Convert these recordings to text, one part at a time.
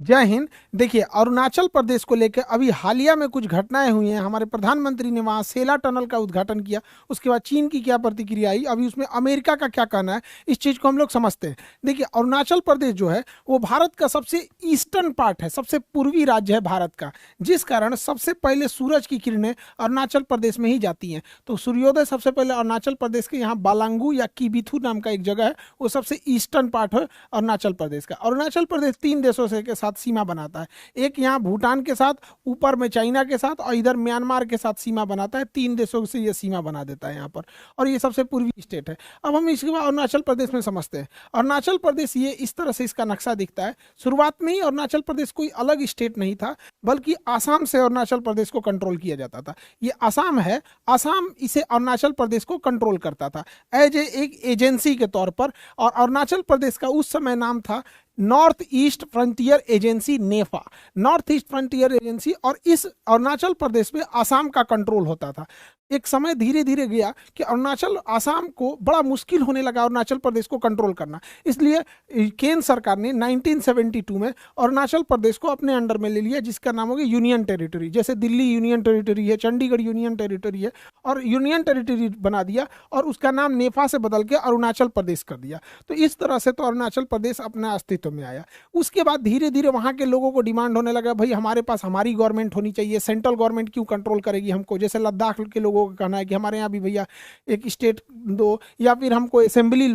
जय हिंद। देखिए, अरुणाचल प्रदेश को लेकर अभी हालिया में कुछ घटनाएं हुई हैं। हमारे प्रधानमंत्री ने वहां सेला टनल का उद्घाटन किया। उसके बाद चीन की क्या प्रतिक्रिया आई, अभी उसमें अमेरिका का क्या कहना है, इस चीज को हम लोग समझते हैं। देखिए, अरुणाचल प्रदेश जो है वो भारत का सबसे ईस्टर्न पार्ट है, सबसे पूर्वी राज्य है भारत का, जिस कारण सबसे पहले सूरज की किरणें अरुणाचल प्रदेश में ही जाती हैं। तो सूर्योदय सबसे पहले अरुणाचल प्रदेश के यहाँ बालांगू या किबिथू नाम का एक जगह है, वो सबसे ईस्टर्न पार्ट है अरुणाचल प्रदेश का। अरुणाचल प्रदेश तीन देशों से के साथ सीमा बनाता है। एक यहाँ भूटान के साथ, ऊपर में चाइना के साथ, और इधर म्यांमार के साथ सीमा बनाता है। तीन देशों से ये सीमा बना देता है यहाँ पर, और ये सबसे पूर्वी स्टेट है। अब हम इसके बाद अरुणाचल प्रदेश में समझते हैं। अरुणाचल प्रदेश ये इस तरह से इसका नक्शा दिखता है। शुरुआत में ही अरुणाचल प्रदेश कोई अलग स्टेट नहीं था, बल्कि आसाम से अरुणाचल प्रदेश को कंट्रोल किया जाता था। ये आसाम है, आसाम इसे अरुणाचल प्रदेश को कंट्रोल करता था एज एक एजेंसी के तौर पर। और अरुणाचल प्रदेश का उस समय नाम था नॉर्थ ईस्ट फ्रंटियर एजेंसी, नेफा, नॉर्थ ईस्ट फ्रंटियर एजेंसी। और इस अरुणाचल प्रदेश में आसाम का कंट्रोल होता था। एक समय धीरे धीरे गया कि अरुणाचल, आसाम को बड़ा मुश्किल होने लगा अरुणाचल प्रदेश को कंट्रोल करना। इसलिए केंद्र सरकार ने 1972 में अरुणाचल प्रदेश को अपने अंडर में ले लिया, जिसका नाम हो गया यूनियन टेरिटरी। जैसे दिल्ली यूनियन टेरिटरी है, चंडीगढ़ यूनियन टेरिटरी है, और यूनियन टेरिटरी बना दिया, और उसका नाम नेफा से बदल के अरुणाचल प्रदेश कर दिया। तो इस तरह से तो अरुणाचल प्रदेश अपना अस्तित्व में आया। उसके बाद धीरे धीरे वहाँ के लोगों को डिमांड होने लगा, भाई हमारे पास हमारी गवर्नमेंट होनी चाहिए, सेंट्रल गवर्नमेंट क्यों कंट्रोल करेगी हमको। जैसे लद्दाख के लोगों का कहना है कि हमारे यहाँ भी भैया एक स्टेट दो, या फिर हमको असेंबली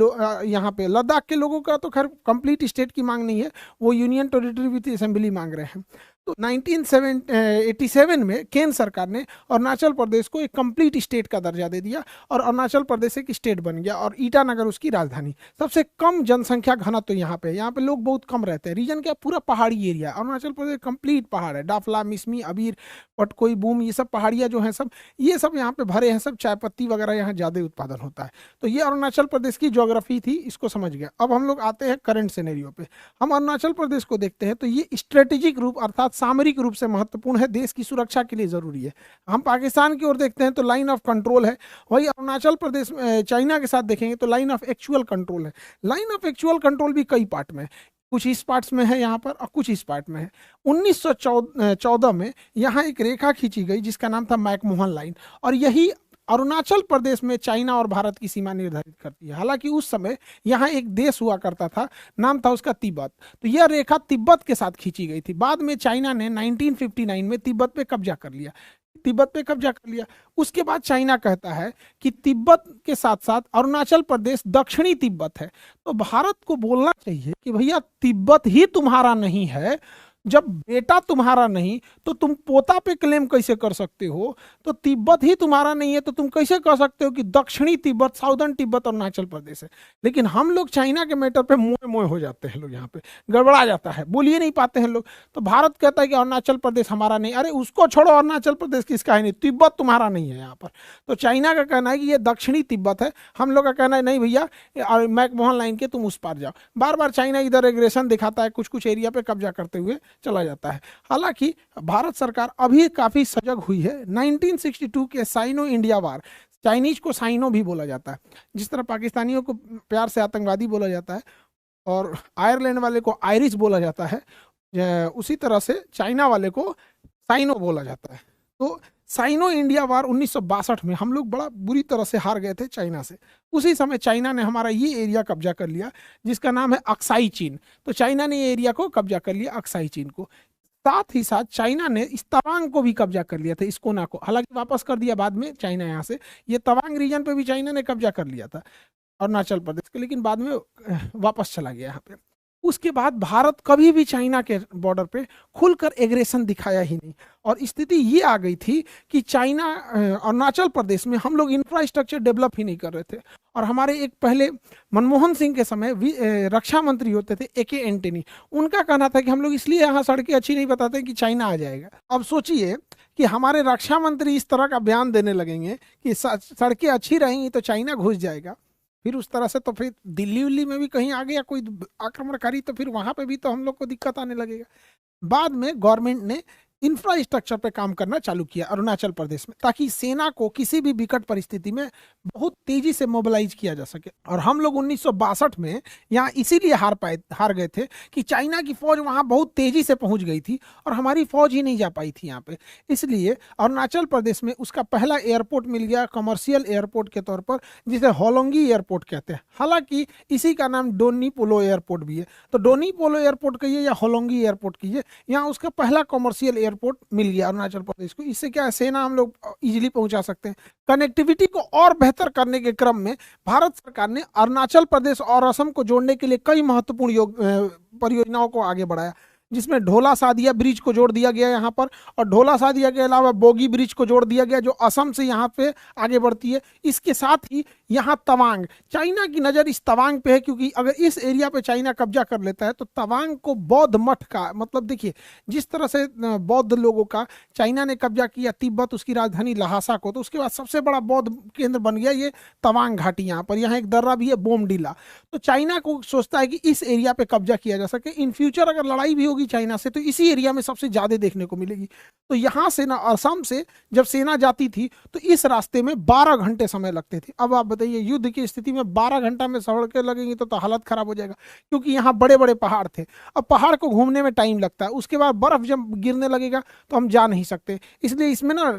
यहाँ पे। लद्दाख के लोगों का तो खैर कंप्लीट स्टेट की मांग नहीं है, वो यूनियन टेरिटरी विथ असेंबली मांग रहे हैं। तो 1987 में केंद्र सरकार ने अरुणाचल प्रदेश को एक कंप्लीट स्टेट का दर्जा दे दिया, और अरुणाचल प्रदेश एक स्टेट बन गया, और ईटानगर उसकी राजधानी। सबसे कम जनसंख्या घनत्व तो यहाँ पे लोग बहुत कम रहते हैं। रीजन क्या, पूरा पहाड़ी एरिया। अरुणाचल प्रदेश कंप्लीट पहाड़ है, डाफला, मिसमी, अबीर, पटकोई, बूम, ये सब पहाड़ियाँ जो हैं सब, ये सब यहाँ पे भरे हैं। सब चाय पत्ती वगैरह यहाँ ज़्यादा उत्पादन होता है। तो ये अरुणाचल प्रदेश की ज्योग्राफी थी, इसको समझ गया। अब हम लोग आते हैं करंट सिनेरियो पे। हम अरुणाचल प्रदेश को देखते हैं तो ये स्ट्रेटेजिक रूप अर्थात सामरिक रूप से महत्वपूर्ण है, देश की सुरक्षा के लिए जरूरी है। हम पाकिस्तान की ओर देखते हैं तो लाइन ऑफ कंट्रोल है। वही अरुणाचल प्रदेश चाइना के साथ देखेंगे तो लाइन ऑफ एक्चुअल कंट्रोल है। लाइन ऑफ एक्चुअल कंट्रोल भी कई पार्ट में है, कुछ इस पार्ट्स में है यहाँ पर और कुछ इस पार्ट में है। 1914 में यहाँ एक रेखा खींची गई जिसका नाम था मैकमोहन लाइन, और यही अरुणाचल प्रदेश में चाइना और भारत की सीमा निर्धारित करती है। हालांकि उस समय यहाँ एक देश हुआ करता था, नाम था उसका तिब्बत। तो यह रेखा तिब्बत के साथ खींची गई थी। बाद में चाइना ने 1959 में तिब्बत पे कब्जा कर लिया, तिब्बत पे कब्जा कर लिया। उसके बाद चाइना कहता है कि तिब्बत के साथ साथ अरुणाचल प्रदेश दक्षिणी तिब्बत है। तो भारत को बोलना चाहिए कि भैया तिब्बत ही तुम्हारा नहीं है। जब बेटा तुम्हारा नहीं तो तुम पोता पे क्लेम कैसे कर सकते हो। तो तिब्बत ही तुम्हारा नहीं है तो तुम कैसे कह सकते हो कि दक्षिणी तिब्बत, साउदर्न तिब्बत अरुणाचल प्रदेश है। लेकिन हम लोग चाइना के मैटर पे मोए मोए हो जाते हैं लोग, यहाँ पे गड़बड़ा जाता है, बोल ही नहीं पाते हैं लोग। तो भारत कहता है कि अरुणाचल प्रदेश हमारा नहीं। अरे उसको छोड़ो, अरुणाचल प्रदेश किसका है नहीं, तिब्बत तुम्हारा नहीं है यहाँ पर। तो चाइना का कहना है कि ये दक्षिणी तिब्बत है, हम लोग का कहना है नहीं भैया मैकमोहन लाइन के तुम उस पार जाओ। बार बार चाइना इधर एग्रेशन दिखाता है, कुछ कुछ एरिया पे कब्जा करते हुए चला जाता है। हालांकि भारत सरकार अभी काफी सजग हुई है। 1962 के साइनो इंडिया वार, चाइनीज को साइनो भी बोला जाता है, जिस तरह पाकिस्तानियों को प्यार से आतंकवादी बोला जाता है और आयरलैंड वाले को आयरिश बोला जाता है, उसी तरह से चाइना वाले को साइनो बोला जाता है। तो साइनो इंडिया वार 1962 में हम लोग बड़ा बुरी तरह से हार गए थे चाइना से। उसी समय चाइना ने हमारा ये एरिया कब्जा कर लिया जिसका नाम है अक्साई चीन। तो चाइना ने ये एरिया को कब्जा कर लिया, अक्साई चीन को। साथ ही साथ चाइना ने इस तवांग को भी कब्जा कर लिया था, इस कोना को। हालांकि वापस कर दिया बाद में चाइना यहाँ से। ये तवांग रीजन पे भी चाइना ने कब्जा कर लिया था अरुणाचल प्रदेश के, लेकिन बाद में वापस चला गया यहाँ पे। उसके बाद भारत कभी भी चाइना के बॉर्डर पे खुलकर एग्रेशन दिखाया ही नहीं। और स्थिति ये आ गई थी कि चाइना, अरुणाचल प्रदेश में हम लोग इंफ्रास्ट्रक्चर डेवलप ही नहीं कर रहे थे। और हमारे एक पहले मनमोहन सिंह के समय रक्षा मंत्री होते थे ए के एंटनी, उनका कहना था कि हम लोग इसलिए यहाँ सड़कें अच्छी नहीं बताते कि चाइना आ जाएगा। अब सोचिए कि हमारे रक्षा मंत्री इस तरह का बयान देने लगेंगे कि सड़कें अच्छी रहेंगी तो चाइना घुस जाएगा। फिर उस तरह से तो फिर दिल्ली उल्ली में भी कहीं आ गया कोई आक्रमणकारी, तो फिर वहां पे भी तो हम लोग को दिक्कत आने लगेगा। बाद में गवर्नमेंट ने इंफ्रास्ट्रक्चर पे काम करना चालू किया अरुणाचल प्रदेश में, ताकि सेना को किसी भी विकट परिस्थिति में बहुत तेजी से मोबिलाइज किया जा सके। और हम लोग 1962 में यहाँ इसीलिए हार गए थे कि चाइना की फौज वहाँ बहुत तेजी से पहुंच गई थी और हमारी फौज ही नहीं जा पाई थी यहाँ पे। इसलिए अरुणाचल प्रदेश में उसका पहला एयरपोर्ट मिल गया कमर्शियल एयरपोर्ट के तौर पर, जिसे होलोंगी एयरपोर्ट कहते हैं। हालांकि इसी का नाम डोनी पोलो एयरपोर्ट भी है, तो डोनी पोलो एयरपोर्ट कहिए या होलोंगी एयरपोर्ट कहिए, यहाँ उसका पहला कमर्शियल एयरपोर्ट मिल गया अरुणाचल प्रदेश को। इससे क्या है, सेना हम लोग इजीली पहुंचा सकते हैं। कनेक्टिविटी को और बेहतर करने के क्रम में भारत सरकार ने अरुणाचल प्रदेश और असम को जोड़ने के लिए कई महत्वपूर्ण परियोजनाओं को आगे बढ़ाया, जिसमें ढोला सादिया ब्रिज को जोड़ दिया गया यहाँ पर, और ढोला सादिया के अलावा बोगी ब्रिज को जोड़ दिया गया जो असम से यहाँ पे आगे बढ़ती है। इसके साथ ही यहाँ तवांग, चाइना की नज़र इस तवांग पे है, क्योंकि अगर इस एरिया पे चाइना कब्जा कर लेता है तो तवांग को बौद्ध मठ का, मतलब देखिए जिस तरह से बौद्ध लोगों का चाइना ने कब्जा किया तिब्बत, उसकी राजधानी लहासा को, तो उसके बाद सबसे बड़ा बौद्ध केंद्र बन गया ये तवांग घाटी यहाँ पर। यहाँ एक दर्रा भी है बोमडीला। तो चाइना को सोचता है कि इस एरिया पे कब्जा किया जा सके। इन फ्यूचर अगर लड़ाई भी होगी चाइना से तो इसी एरिया में सबसे ज्यादा देखने को मिलेगी। तो यहाँ से ना असम से जब सेना जाती थी तो इस रास्ते में 12 घंटे समय लगते थे। अब आप बताइए युद्ध की स्थिति में 12 घंटा में सड़कें लगेंगी तो हालत खराब हो जाएगा, क्योंकि यहाँ बड़े बड़े पहाड़ थे। अब पहाड़ को घूमने में टाइम लगता है, उसके बाद बर्फ जब गिरने लगेगा तो हम जा नहीं सकते। इसलिए इसमें ना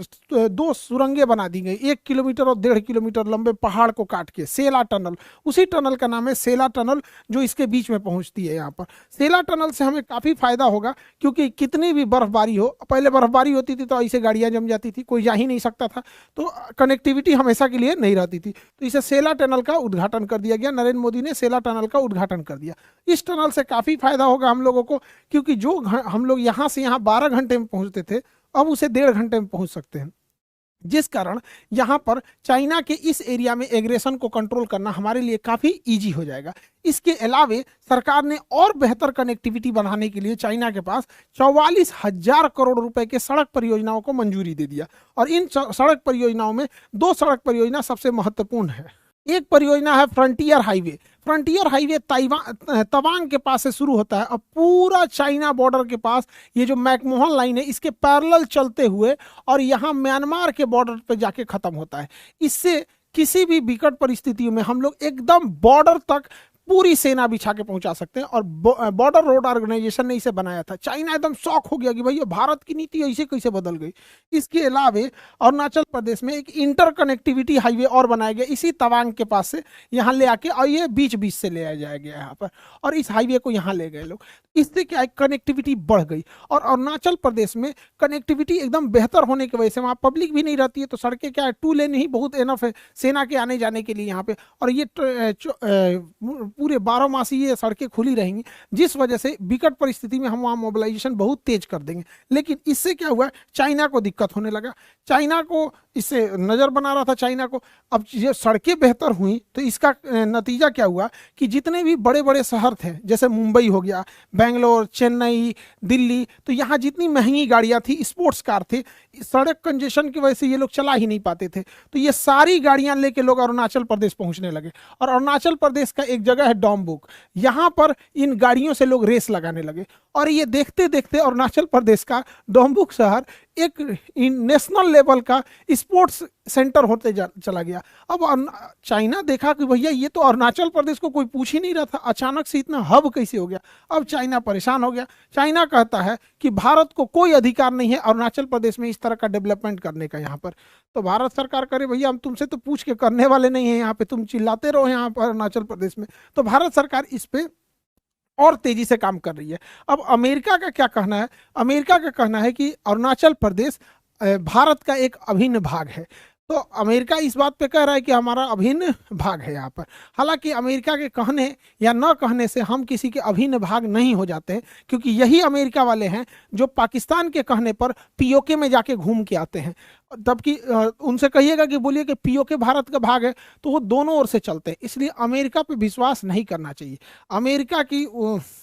2 सुरंगें बना दी गई, 1 किलोमीटर और 1.5 किलोमीटर लंबे पहाड़ को काट के, सेला टनल। उसी टनल का नाम है सेला टनल, जो इसके बीच में पहुंचती है यहाँ पर। सेला टनल से हमें काफी फायदा होगा, क्योंकि कितनी भी बर्फबारी हो, पहले बर्फबारी होती थी तो ऐसे गाड़ियां जम जाती थी, कोई जा ही नहीं सकता था, तो कनेक्टिविटी हमेशा के लिए नहीं रहती थी। तो इसे सेला टनल का उद्घाटन कर दिया गया, नरेंद्र मोदी ने सेला टनल का उद्घाटन कर दिया। इस टनल से काफी फायदा होगा हम लोगों को, क्योंकि जो हम लोग यहाँ से यहाँ 12 घंटे में पहुंचते थे अब उसे 1.5 घंटे में पहुंच सकते हैं, जिस कारण यहाँ पर चाइना के इस एरिया में एग्रेशन को कंट्रोल करना हमारे लिए काफ़ी इजी हो जाएगा। इसके अलावे सरकार ने और बेहतर कनेक्टिविटी बनाने के लिए चाइना के पास 44,000 करोड़ रुपए के सड़क परियोजनाओं को मंजूरी दे दिया। और इन सड़क परियोजनाओं में 2 सड़क परियोजना सबसे महत्वपूर्ण है। एक परियोजना है frontier highway. Frontier highway Tawang के पास से शुरू होता है और पूरा चाइना बॉर्डर के पास ये जो मैकमोहन लाइन है इसके पैरेलल चलते हुए और यहाँ म्यांमार के बॉर्डर पे जाके खत्म होता है। इससे किसी भी विकट परिस्थितियों में हम लोग एकदम बॉर्डर तक पूरी सेना बिछा के पहुंचा सकते हैं। और बॉर्डर रोड ऑर्गेनाइजेशन ने इसे बनाया था। चाइना एकदम शॉक हो गया कि भैया भारत की नीति ऐसे कैसे बदल गई। इसके अलावे अरुणाचल प्रदेश में एक इंटर कनेक्टिविटी हाईवे और बनाया गया इसी तवांग के पास से यहाँ ले आके, और ये बीच बीच से ले आया जाएगा यहाँ पर, और इस हाईवे को यहाँ ले गए लोग। इससे क्या है, कनेक्टिविटी बढ़ गई। और अरुणाचल प्रदेश में कनेक्टिविटी एकदम बेहतर होने की वजह से वहाँ पब्लिक भी नहीं रहती है, तो सड़कें क्या है 2 लेन ही बहुत एनफ है सेना के आने जाने के लिए यहाँ पे। और ये पूरे 12 मासी ये सड़कें खुली रहेंगी, जिस वजह से विकट परिस्थिति में हम वहाँ मोबिलाइजेशन बहुत तेज कर देंगे। लेकिन इससे क्या हुआ, चाइना को दिक्कत होने लगा। चाइना को इससे नज़र बना रहा था चाइना को। अब ये सड़कें बेहतर हुई तो इसका नतीजा क्या हुआ कि जितने भी बड़े बड़े शहर थे, जैसे मुंबई हो गया, बेंगलोर, चेन्नई, दिल्ली, तो यहाँ जितनी महंगी गाड़ियाँ थी, स्पोर्ट्स कार थे, सड़क कंजेशन की वजह से ये लोग चला ही नहीं पाते थे। तो ये सारी गाड़ियाँ लेके लोग अरुणाचल प्रदेश पहुँचने लगे। और अरुणाचल प्रदेश का एक जगह है डॉम्बुक, यहाँ पर इन गाड़ियों से लोग रेस लगाने लगे। और ये देखते देखते अरुणाचल प्रदेश का डॉम्बुक शहर एक नेशनल लेवल का स्पोर्ट्स सेंटर होते चला गया। अब चाइना देखा कि भैया ये तो अरुणाचल प्रदेश को कोई पूछ ही नहीं रहा था, अचानक से इतना हब कैसे हो गया। अब चाइना परेशान हो गया। चाइना कहता है कि भारत को कोई अधिकार नहीं है अरुणाचल प्रदेश में इस तरह का डेवलपमेंट करने का यहाँ पर। तो भारत सरकार करे भैया हम तुमसे तो पूछ के करने वाले नहीं है, यहाँ पे तुम चिल्लाते रहो यहाँ पर अरुणाचल प्रदेश में। तो भारत सरकार इस पे और तेजी से काम कर रही है। अब अमेरिका का क्या कहना है, अमेरिका का कहना है कि अरुणाचल प्रदेश भारत का एक अभिन्न भाग है। तो अमेरिका इस बात पे कह रहा है कि हमारा अभिन्न भाग है यहाँ पर। हालांकि अमेरिका के कहने या न कहने से हम किसी के अभिन्न भाग नहीं हो जाते हैं, क्योंकि यही अमेरिका वाले हैं जो पाकिस्तान के कहने पर पीओके में जाके घूम के आते हैं। जबकि उनसे कहिएगा कि बोलिए कि पीओके भारत का भाग है, तो वो दोनों ओर से चलते हैं। इसलिए अमेरिका पे विश्वास नहीं करना चाहिए। अमेरिका की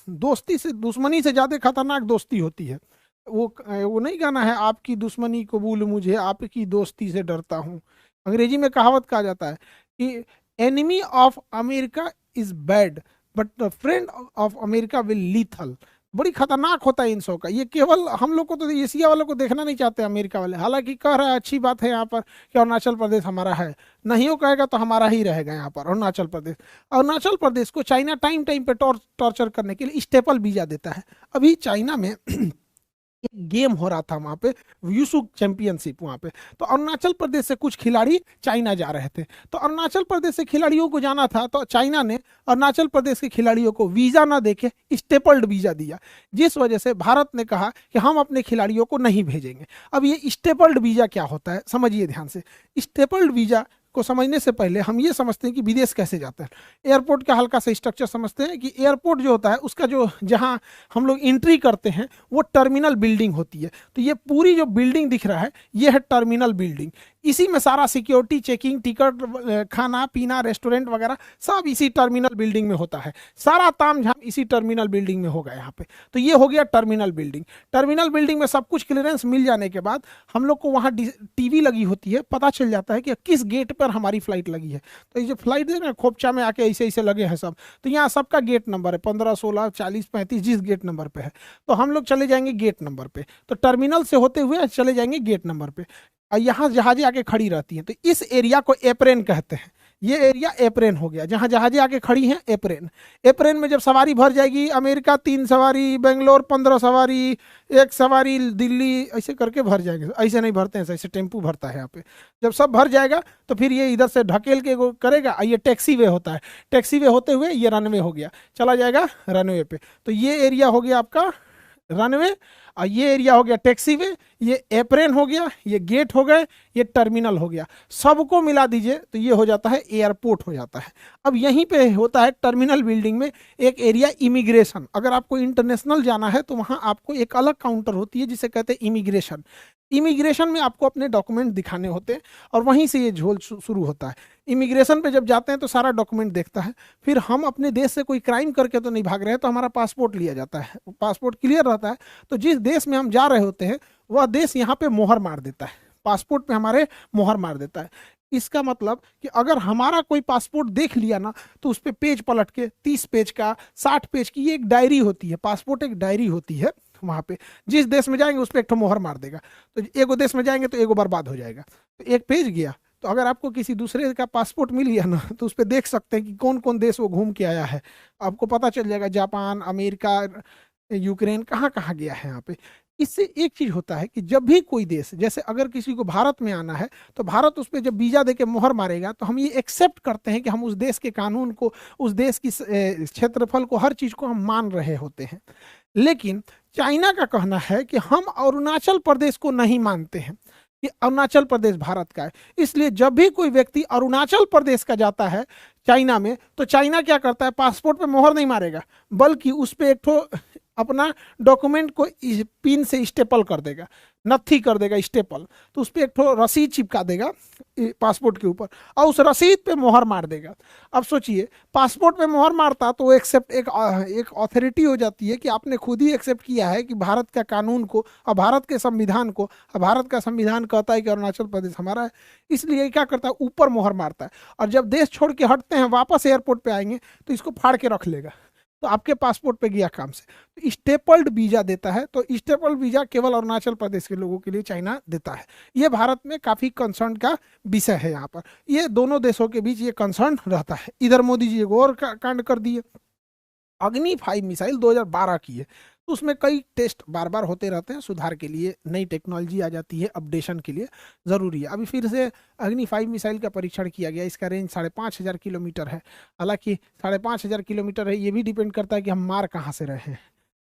दोस्ती से, दुश्मनी से ज़्यादा खतरनाक दोस्ती होती है। वो नहीं गाना है, आपकी दुश्मनी कबूल मुझे, आपकी दोस्ती से डरता हूँ। अंग्रेजी में कहावत कहा जाता है कि enemy of America is bad but the friend of America will lethal. बड़ी खतरनाक होता है इन शो का। ये केवल हम लोग को तो एशिया वालों को देखना नहीं चाहते अमेरिका वाले, हालांकि कह रहा है अच्छी बात है यहाँ पर कि अरुणाचल प्रदेश हमारा है, नहीं वो कहेगा तो हमारा ही रहेगा यहाँ पर अरुणाचल प्रदेश। अरुणाचल प्रदेश को चाइना टाइम टाइम पे टॉर्चर करने के लिए स्टेपल वीजा देता है। अभी चाइना में एक गेम हो रहा था वहां पे, यूसु चैंपियनशिप वहां पे, तो अरुणाचल प्रदेश से कुछ खिलाड़ी चाइना जा रहे थे। तो अरुणाचल प्रदेश से खिलाड़ियों को जाना था, तो चाइना ने अरुणाचल प्रदेश के खिलाड़ियों को वीजा ना देके स्टेपल्ड वीजा दिया, जिस वजह से भारत ने कहा कि हम अपने खिलाड़ियों को नहीं भेजेंगे। अब ये स्टेपल्ड वीजा क्या होता है समझिए ध्यान से। स्टेपल्ड वीजा को समझने से पहले हम ये समझते हैं कि विदेश कैसे जाते हैं। एयरपोर्ट का हल्का सा स्ट्रक्चर समझते हैं कि एयरपोर्ट जो होता है उसका जो जहाँ हम लोग एंट्री करते हैं वो टर्मिनल बिल्डिंग होती है। तो ये पूरी जो बिल्डिंग दिख रहा है ये है टर्मिनल बिल्डिंग। इसी में सारा सिक्योरिटी चेकिंग, टिकट, खाना पीना, रेस्टोरेंट वगैरह सब इसी टर्मिनल बिल्डिंग में होता है। सारा तामझाम इसी टर्मिनल बिल्डिंग में होगा यहाँ पे। तो ये हो गया टर्मिनल बिल्डिंग। टर्मिनल बिल्डिंग में सब कुछ क्लियरेंस मिल जाने के बाद हम लोग को वहाँ टीवी लगी होती है, पता चल जाता है कि किस गेट पर हमारी फ्लाइट लगी है। तो ये जो फ्लाइट देख रहे हैं खोपचा में आके ऐसे ऐसे लगे हैं सब, तो यहाँ सबका गेट नंबर है 15, 16, 40, 35, जिस गेट नंबर पे है। तो हम लोग चले जाएंगे गेट नंबर पे। तो टर्मिनल से होते हुए चले जाएंगे गेट नंबर पे। और यहाँ जहाजें आके खड़ी रहती हैं, तो इस एरिया को एप्रेन कहते हैं। ये एरिया एप्रेन हो गया, जहाँ जहाजें आके खड़ी हैं एप्रेन। एप्रेन में जब सवारी भर जाएगी, अमेरिका 3 सवारी, बेंगलोर 15 सवारी, 1 सवारी दिल्ली, ऐसे करके भर जाएंगे। ऐसे नहीं भरते हैं, ऐसे टेम्पू भरता है यहाँ पे। जब सब भर जाएगा तो फिर ये इधर से ढकेल के करेगा। ये टैक्सी वे होता है, टैक्सी वे होते हुए ये रनवे हो गया, चला जाएगा रनवे पे। तो ये एरिया हो गया आपका रनवे, और ये एरिया हो गया टैक्सी वे, ये एप्रेन हो गया, ये गेट हो गए, ये टर्मिनल हो गया। सबको मिला दीजिए तो ये हो जाता है एयरपोर्ट हो जाता है। अब यहीं पे होता है टर्मिनल बिल्डिंग में एक एरिया इमिग्रेशन। अगर आपको इंटरनेशनल जाना है तो वहाँ आपको एक अलग काउंटर होती है जिसे कहते हैं इमिग्रेशन। इमिग्रेशन में आपको अपने डॉक्यूमेंट दिखाने होते हैं और वहीं से ये झोल शुरू होता है। इमिग्रेशन पे जब जाते हैं तो सारा डॉक्यूमेंट देखता है। फिर हम अपने देश से कोई क्राइम करके तो नहीं भाग रहे हैं, तो हमारा पासपोर्ट लिया जाता है, पासपोर्ट क्लियर रहता है। तो जिस देश में हम जा रहे होते हैं वह देश यहाँ पे मोहर मार देता है, पासपोर्ट पे हमारे मोहर मार देता है। इसका मतलब कि अगर हमारा कोई पासपोर्ट देख लिया ना तो उस पर पेज पलट के 30 पेज का, 60 पेज की ये एक डायरी होती है, पासपोर्ट एक डायरी होती है। वहाँ पे जिस देश में जाएंगे उस पर एक ठो मोहर मार देगा। तो एगो देश में जाएंगे तो एगो बर्बाद हो जाएगा। तो एक पेज गया। तो अगर आपको किसी दूसरे का पासपोर्ट मिल गया ना तो उस पर देख सकते हैं कि कौन कौन देश वो घूम के आया है। आपको पता चल जाएगा जापान, अमेरिका, यूक्रेन, कहाँ कहाँ गया है यहाँ पे। इससे एक चीज होता है कि जब भी कोई देश, जैसे अगर किसी को भारत में आना है तो भारत उस पर जब वीजा देके मोहर मारेगा तो हम ये एक्सेप्ट करते हैं कि हम उस देश के कानून को, उस देश की क्षेत्रफल को, हर चीज को हम मान रहे होते हैं। लेकिन चाइना का कहना है कि हम अरुणाचल प्रदेश को नहीं मानते हैं कि अरुणाचल प्रदेश भारत का है। इसलिए जब भी कोई व्यक्ति अरुणाचल प्रदेश का जाता है चाइना में, तो चाइना क्या करता है, पासपोर्ट पे मोहर नहीं मारेगा बल्कि उस पर एक ठो अपना डॉक्यूमेंट को पिन से स्टेपल कर देगा, नत्थी कर देगा स्टेपल। तो उस पर एक ठो रसीद चिपका देगा पासपोर्ट के ऊपर और उस रसीद पे मोहर मार देगा। अब सोचिए, पासपोर्ट पे मोहर मारता तो वो एक्सेप्ट एक ऑथोरिटी हो जाती है कि आपने खुद ही एक्सेप्ट किया है कि भारत का कानून को और भारत के संविधान को, और भारत का संविधान कहता है कि अरुणाचल प्रदेश हमारा है। इसलिए क्या करता है, ऊपर मोहर मारता है। और जब देश छोड़ के हटते हैं, वापस एयरपोर्ट पे आएंगे तो इसको फाड़ के रख लेगा। तो आपके पासपोर्ट पे गया काम से। तो स्टेपल्ड वीजा देता है। तो स्टेपल्ड वीजा केवल अरुणाचल प्रदेश के लोगों के लिए चाइना देता है। ये भारत में काफी कंसर्न का विषय है। यहाँ पर ये दोनों देशों के बीच ये कंसर्न रहता है। इधर मोदी जी एक और कांड कर दिए, अग्नि 5 मिसाइल 2012 की है। तो उसमें कई टेस्ट बार बार होते रहते हैं, सुधार के लिए नई टेक्नोलॉजी आ जाती है, अपडेशन के लिए ज़रूरी है। अभी फिर से अग्नि 5 मिसाइल का परीक्षण किया गया। इसका रेंज 5,500 किलोमीटर है। हालांकि 5,500 किलोमीटर है, ये भी डिपेंड करता है कि हम मार कहाँ से रहे हैं।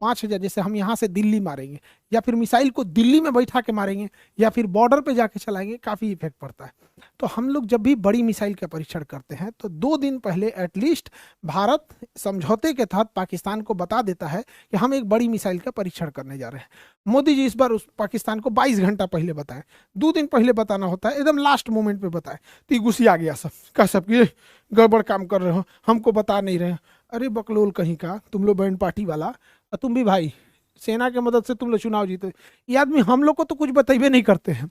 5,000 जैसे हम यहाँ से दिल्ली मारेंगे या फिर मिसाइल को दिल्ली में बैठा के मारेंगे या फिर बॉर्डर पे जाके चलाएंगे, काफ़ी इफेक्ट पड़ता है। तो हम लोग जब भी बड़ी मिसाइल का परीक्षण करते हैं तो 2 दिन पहले एटलीस्ट भारत समझौते के तहत पाकिस्तान को बता देता है कि हम एक बड़ी मिसाइल का परीक्षण करने जा रहे हैं। मोदी जी इस बार उस पाकिस्तान को 22 घंटा पहले बताएं। 2 दिन पहले बताना होता है, एकदम लास्ट मोमेंट पे बताएं। तो गुस्सा आ गया सब कि गड़बड़ काम कर रहे हो, हमको बता नहीं रहे। अरे बकलोल कहीं का, तुम लोग बैंड पार्टी वाला, और तुम भी भाई सेना के मदद से तुम लोग चुनाव जीते। ये आदमी हम लोग को तो कुछ बताइए नहीं करते हैं।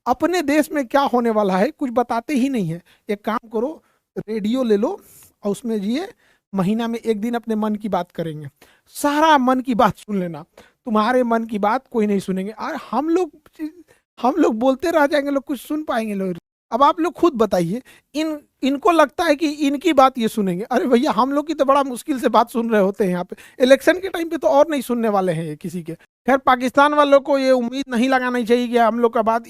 अपने देश में क्या होने वाला है कुछ बताते ही नहीं है। एक काम करो, रेडियो ले लो और उसमें ये महीना में एक दिन अपने मन की बात करेंगे, सारा मन की बात सुन लेना, तुम्हारे मन की बात कोई नहीं सुनेंगे। और हम लोग बोलते रह जाएंगे, लोग कुछ सुन पाएंगे लोग? अब आप लोग खुद बताइए, इनको लगता है कि इनकी बात ये सुनेंगे? अरे भैया, हम लोग की तो बड़ा मुश्किल से बात सुन रहे होते हैं यहाँ पे। इलेक्शन के टाइम पे तो और नहीं सुनने वाले हैं ये किसी के। खैर, पाकिस्तान वालों को ये उम्मीद नहीं लगानी चाहिए कि हम लोग का बात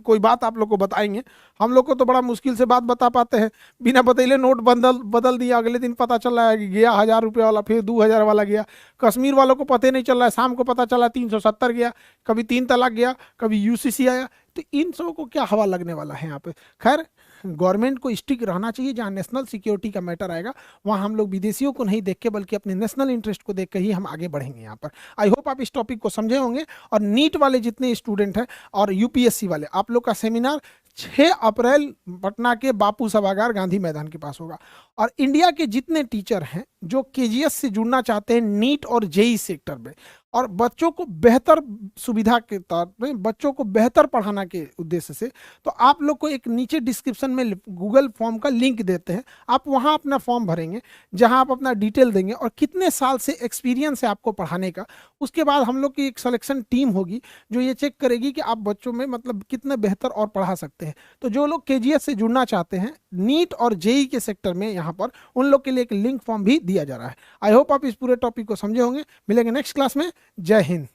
कोई बात आप लोग को बताएंगे। हम लोग को तो बड़ा मुश्किल से बात बता पाते हैं। बिना बतैले नोट बदल बदल दिया, अगले दिन पता चल रहा है कि गया 1,000 रुपये वाला, फिर 2,000 वाला गया। कश्मीर वालों को पता नहीं चल रहा है, शाम को पता चला 370 गया, कभी 3 तलाक गया, कभी यूसीसी आया। तो इन सबों को क्या हवा लगने वाला है यहाँ पे? खैर, गवर्नमेंट को स्टिक रहना चाहिए। जहाँ नेशनल सिक्योरिटी का मैटर आएगा, वहाँ हम लोग विदेशियों को नहीं देख के, बल्कि अपने नेशनल इंटरेस्ट को देख के ही हम आगे बढ़ेंगे यहाँ पर। आई होप आप इस टॉपिक को समझे होंगे। और नीट वाले जितने स्टूडेंट हैं और यूपीएससी वाले, आप लोग का सेमिनार 6 अप्रैल पटना के बापू सभागार गांधी मैदान के पास होगा। और इंडिया के जितने टीचर हैं जो केजीएस से जुड़ना चाहते हैं नीट और जेई सेक्टर में, और बच्चों को बेहतर सुविधा के तौर पे, बच्चों को बेहतर पढ़ाना के उद्देश्य से, तो आप लोग को एक नीचे डिस्क्रिप्शन में गूगल फॉर्म का लिंक देते हैं। आप वहां अपना फॉर्म भरेंगे, जहां आप अपना डिटेल देंगे और कितने साल से एक्सपीरियंस है आपको पढ़ाने का। उसके बाद हम लोग की एक सिलेक्शन टीम होगी जो ये चेक करेगी कि आप बच्चों में मतलब कितने बेहतर और पढ़ा सकते हैं। तो जो लोग केजीएस से जुड़ना चाहते हैं नीट और जेई के सेक्टर में, यहाँ पर उन लोग के लिए एक लिंक फॉर्म भी दिया जा रहा है। आई होप आप इस पूरे टॉपिक को समझे होंगे। मिलेंगे नेक्स्ट क्लास में। जय हिंद।